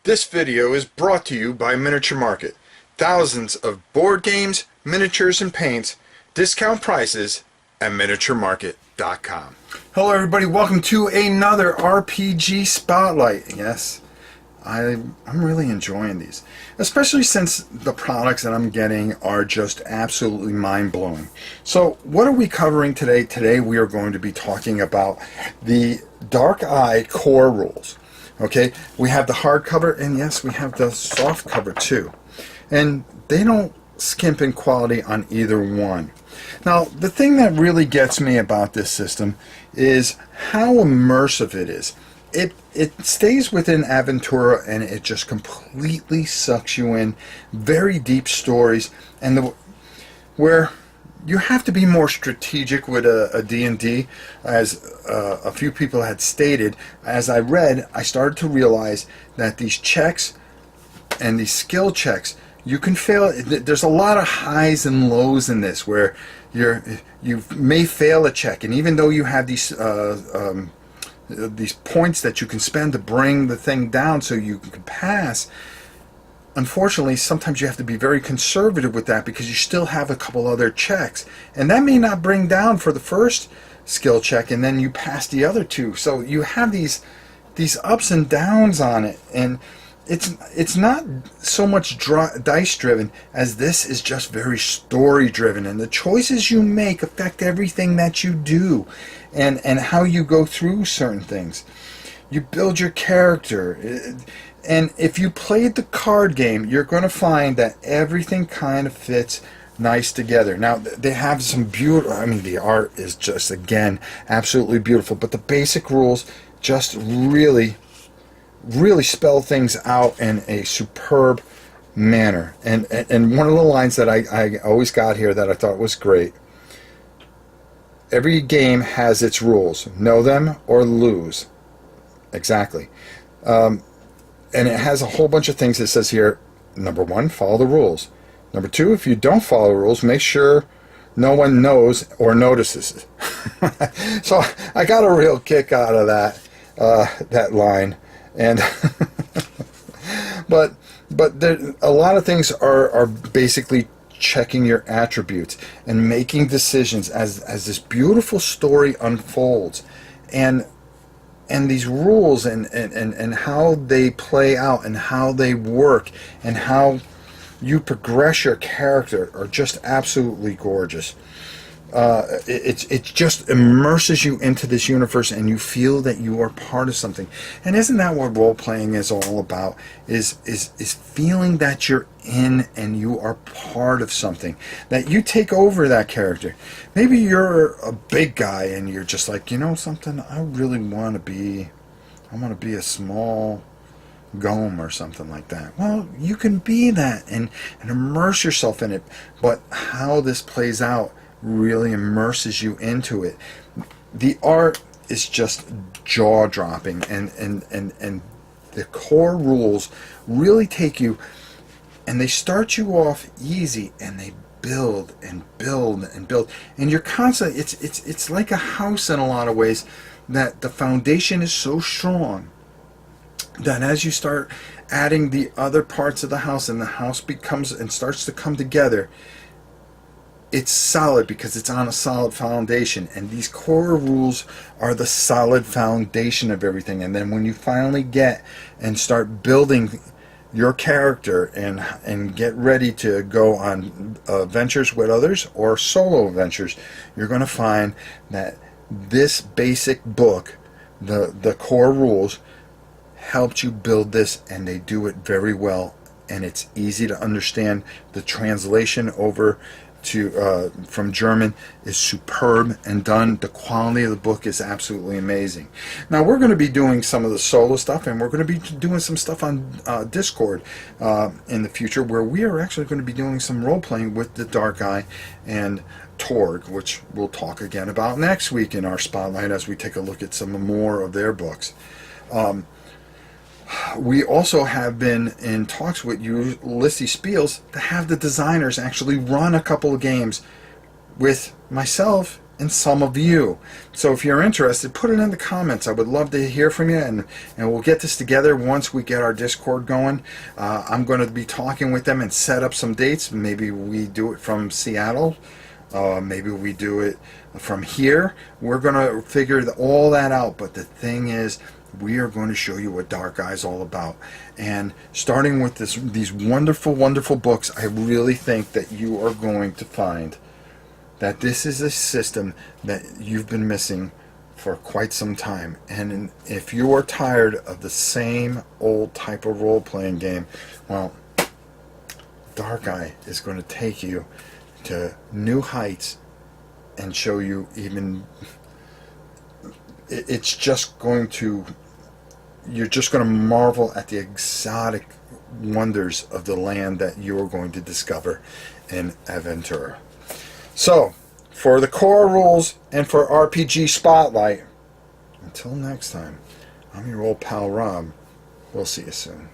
This video is brought to you by Miniature Market. Thousands of board games, miniatures, and paints, discount prices at miniaturemarket.com. Hello everybody, welcome to another RPG Spotlight. Yes, I'm really enjoying these, especially since the products that I'm getting are just absolutely mind-blowing. So what are we covering today? Today we are going to be talking about the Dark Eye core rules. Okay, we have the hardcover, and yes, we have the soft cover too, and they don't skimp in quality on either one. Now, the thing that really gets me about this system is how immersive it is. It stays within Aventura, and it just completely sucks you in. Very deep stories, and where you have to be more strategic with a D&D, as a few people had stated. As I read, I started to realize that these checks and these skill checks, you can fail. There's a lot of highs and lows in this, where you may fail a check, and even though you have these points that you can spend to bring the thing down so you can pass, unfortunately, sometimes you have to be very conservative with that, because you still have a couple other checks, and that may not bring down for the first skill check, and then you pass the other two. So you have these ups and downs on it, and it's not so much dice driven as this is just very story driven, and the choices you make affect everything that you do, and how you go through certain things. You build your character. And if you played the card game, you're going to find that everything kind of fits nice together. Now, they have some beautiful, I mean, the art is just, again, absolutely beautiful, but the basic rules just really spell things out in a superb manner. And one of the lines that I always got here that I thought was great: every game has its rules. Know them or lose. Exactly. And it has a whole bunch of things. It says here, number one, follow the rules. Number two, if you don't follow the rules, make sure no one knows or notices. So I got a real kick out of that line. And but there, a lot of things are basically checking your attributes and making decisions as this beautiful story unfolds, and these rules and how they play out and how they work and how you progress your character are just absolutely gorgeous. It just immerses you into this universe, and you feel that you are part of something. And isn't that what role-playing is all about? Is feeling that you're in and you are part of something, that you take over that character. Maybe you're a big guy and you're just like, you know something, I want to be a small gnome or something like that. Well, you can be that and immerse yourself in it. But how this plays out really immerses you into it. The art is just jaw-dropping, and the core rules really take you, and they start you off easy, and they build and build and build, and you're constantly, it's like a house in a lot of ways, that the foundation is so strong that as you start adding the other parts of the house, and the house becomes and starts to come together, it's solid because it's on a solid foundation. And these core rules are the solid foundation of everything. And then when you finally get and start building your character and get ready to go on ventures with others or solo adventures, you're going to find that this basic book, the core rules, helped you build this, and they do it very well, and it's easy to understand. The translation over to from German is superb and done. The quality of the book is absolutely amazing. Now, we're going to be doing some of the solo stuff, and we're going to be doing some stuff on Discord in the future, where we are actually going to be doing some role-playing with the Dark Eye and Torg, which we'll talk again about next week in our Spotlight as we take a look at some more of their books. We also have been in talks with Ulysses Spiels to have the designers actually run a couple of games with myself and some of you. So if you're interested, put it in the comments. I would love to hear from you, and we'll get this together once we get our Discord going. I'm going to be talking with them and set up some dates. Maybe we do it from Seattle. Maybe we do it from here. We're going to figure all that out. But the thing is, we are going to show you what Dark Eye is all about. And starting with these wonderful, wonderful books, I really think that you are going to find that this is a system that you've been missing for quite some time. And if you are tired of the same old type of role-playing game, well, Dark Eye is going to take you to new heights and show you even... It's just going to... You're just going to marvel at the exotic wonders of the land that you are going to discover in Aventura. So, for the core rules and for RPG Spotlight, until next time, I'm your old pal Rob. We'll see you soon.